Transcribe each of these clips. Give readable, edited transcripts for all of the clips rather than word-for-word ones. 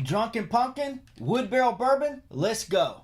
Drunken Pumpkin, Wood Barrel Bourbon, let's go.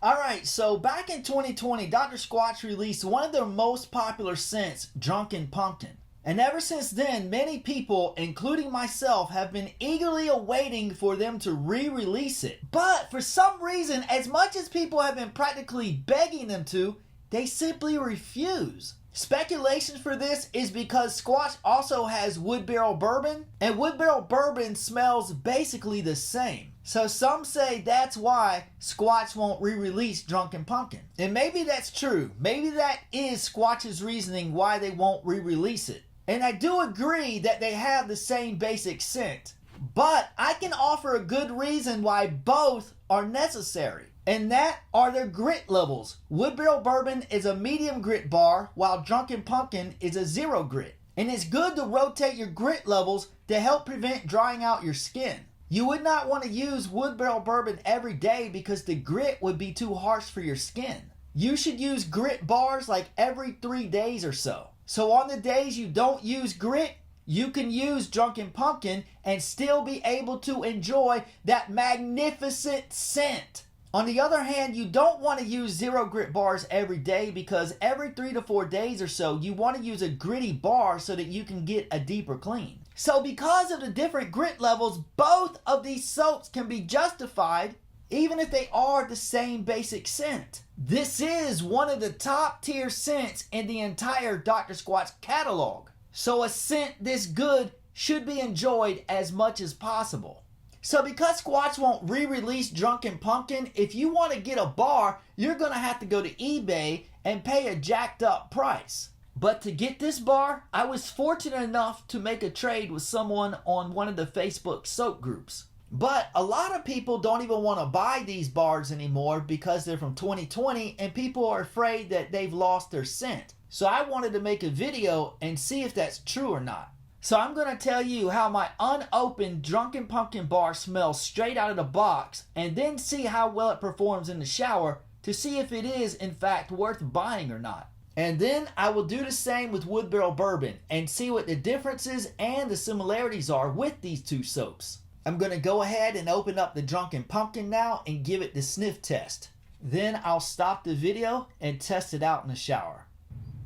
Alright, so back in 2020, Dr. Squatch released one of their most popular scents, Drunken Pumpkin. And ever since then, many people, including myself, have been eagerly awaiting for them to re-release it. But for some reason, as much as people have been practically begging them to, they simply refuse. Speculation for this is because Squatch also has Wood Barrel Bourbon, and Wood Barrel Bourbon smells basically the same. So some say that's why Squatch won't re-release Drunken Pumpkin. And maybe that's true. Maybe that is Squatch's reasoning why they won't re-release it. And I do agree that they have the same basic scent. But I can offer a good reason why both are necessary. And that are their grit levels. Wood Barrel Bourbon is a medium grit bar, while Drunken Pumpkin is a 0 grit. And it's good to rotate your grit levels to help prevent drying out your skin. You would not want to use Wood Barrel Bourbon every day because the grit would be too harsh for your skin. You should use grit bars like every 3 days or so. So on the days you don't use grit, you can use Drunken Pumpkin and still be able to enjoy that magnificent scent. On the other hand, you don't want to use 0 grit bars every day because every 3 to 4 days or so, you want to use a gritty bar so that you can get a deeper clean. So because of the different grit levels, both of these soaps can be justified even if they are the same basic scent. This is one of the top tier scents in the entire Dr. Squatch catalog. So a scent this good should be enjoyed as much as possible. So because Squatch won't re-release Drunken Pumpkin, if you want to get a bar, you're going to have to go to eBay and pay a jacked up price. But to get this bar, I was fortunate enough to make a trade with someone on one of the Facebook soap groups. But a lot of people don't even want to buy these bars anymore because they're from 2020 and people are afraid that they've lost their scent. So I wanted to make a video and see if that's true or not. So I'm going to tell you how my unopened Drunken Pumpkin bar smells straight out of the box and then see how well it performs in the shower to see if it is in fact worth buying or not. And then I will do the same with Wood Barrel Bourbon and see what the differences and the similarities are with these two soaps. I'm going to go ahead and open up the Drunken Pumpkin now and give it the sniff test. Then I'll stop the video and test it out in the shower.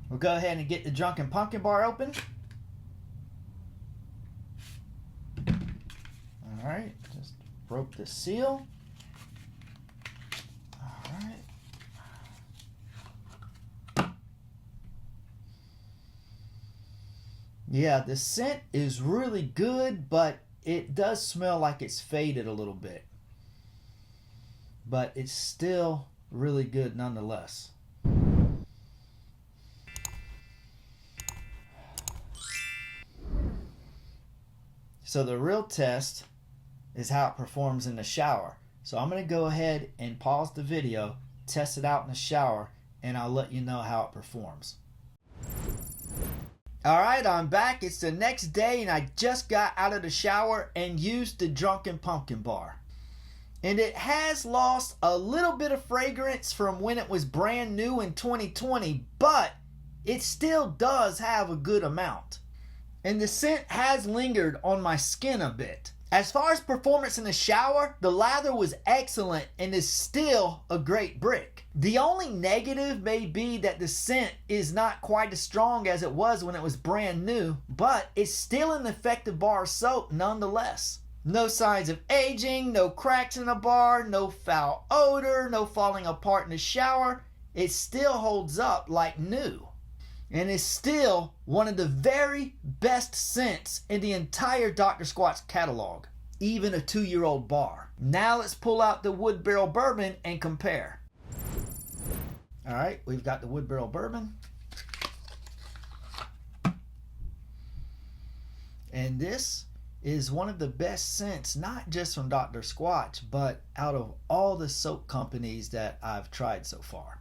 We'll go ahead and get the Drunken Pumpkin bar open. Alright, just broke the seal. Alright. Yeah, the scent is really good, but it does smell like it's faded a little bit. But it's still really good nonetheless. So the real test is how it performs in the shower. So I'm going to go ahead and pause the video, test it out in the shower, and I'll let you know how it performs. Alright, I'm back. It's the next day and I just got out of the shower and used the Drunken Pumpkin bar. And it has lost a little bit of fragrance from when it was brand new in 2020, but it still does have a good amount. And the scent has lingered on my skin a bit. As far as performance in the shower, the lather was excellent and is still a great brick. The only negative may be that the scent is not quite as strong as it was when it was brand new, but it's still an effective bar of soap nonetheless. No signs of aging, no cracks in the bar, no foul odor, no falling apart in the shower. It still holds up like new. And is still one of the very best scents in the entire Dr. Squatch catalog, even a 2-year-old bar. Now let's pull out the Wood Barrel Bourbon and compare. Alright, we've got the Wood Barrel Bourbon. And this is one of the best scents, not just from Dr. Squatch, but out of all the soap companies that I've tried so far.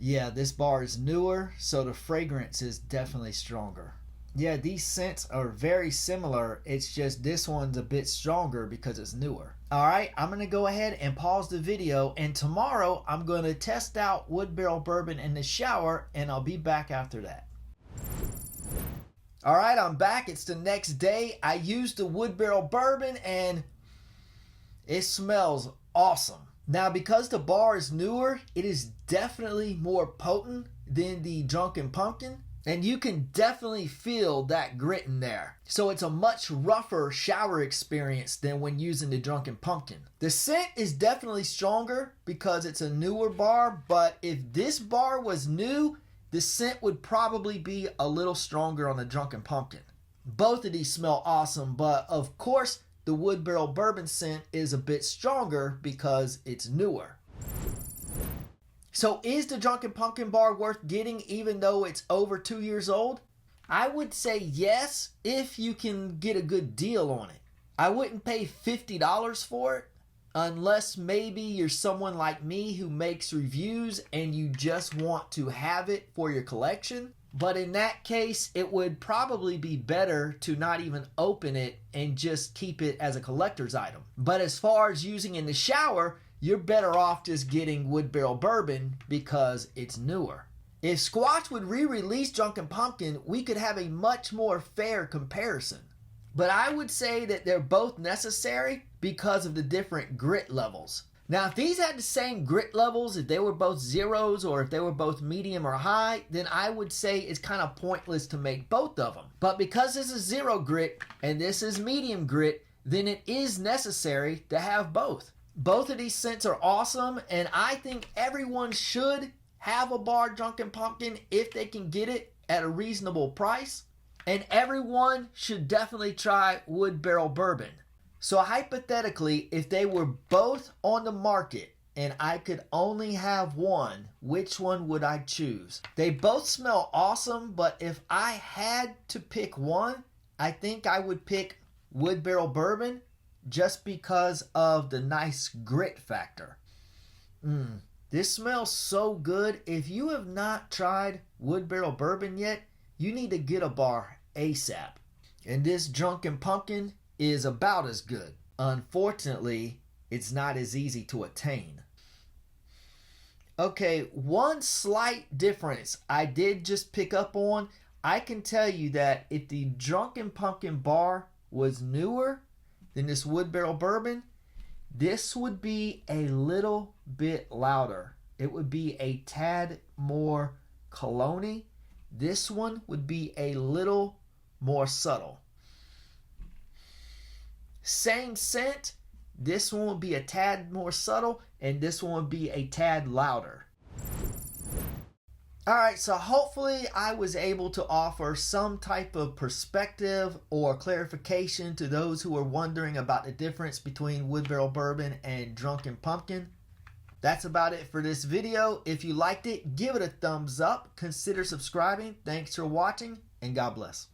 Yeah, this bar is newer, so the fragrance is definitely stronger. Yeah, these scents are very similar. It's just this one's a bit stronger because it's newer. Alright, I'm going to go ahead and pause the video, and tomorrow I'm going to test out Wood Barrel Bourbon in the shower, and I'll be back after that. Alright, I'm back. It's the next day. I used the Wood Barrel Bourbon and it smells awesome. Now, because the bar is newer, it is definitely more potent than the Drunken Pumpkin, and you can definitely feel that grit in there. So it's a much rougher shower experience than when using the Drunken Pumpkin. The scent is definitely stronger because it's a newer bar, but if this bar was new, the scent would probably be a little stronger on the Drunken Pumpkin. Both of these smell awesome, but of course, the Wood Barrel Bourbon scent is a bit stronger because it's newer. So is the Drunken Pumpkin bar worth getting even though it's over 2 years old? I would say yes if you can get a good deal on it. I wouldn't pay $50 for it unless maybe you're someone like me who makes reviews and you just want to have it for your collection. But in that case, it would probably be better to not even open it and just keep it as a collector's item. But as far as using in the shower, you're better off just getting Wood Barrel Bourbon because it's newer. If Squatch would re-release Drunken Pumpkin, we could have a much more fair comparison. But I would say that they're both necessary because of the different grit levels. Now, if these had the same grit levels, if they were both zeros or if they were both medium or high, then I would say it's kind of pointless to make both of them. But because this is zero grit and this is medium grit, then it is necessary to have both. Both of these scents are awesome, and I think everyone should have a bar Drunken Pumpkin if they can get it at a reasonable price. And everyone should definitely try Wood Barrel Bourbon. So hypothetically, if they were both on the market and I could only have one, which one would I choose? They both smell awesome, but if I had to pick one, I think I would pick Wood Barrel Bourbon just because of the nice grit factor. This smells so good. If you have not tried Wood Barrel Bourbon yet, you need to get a bar ASAP. And this Drunken Pumpkin is about as good. Unfortunately, it's not as easy to attain. Okay, one slight difference I did just pick up on. I can tell you that if the Drunken Pumpkin bar was newer than this Wood Barrel Bourbon, this would be a little bit louder. It would be a tad more cologne-y. This one would be a little more subtle. Same scent, this one would be a tad more subtle, and this one would be a tad louder. Alright, so hopefully I was able to offer some type of perspective or clarification to those who are wondering about the difference between Wood Barrel Bourbon and Drunken Pumpkin. That's about it for this video. If you liked it, give it a thumbs up. Consider subscribing. Thanks for watching, and God bless.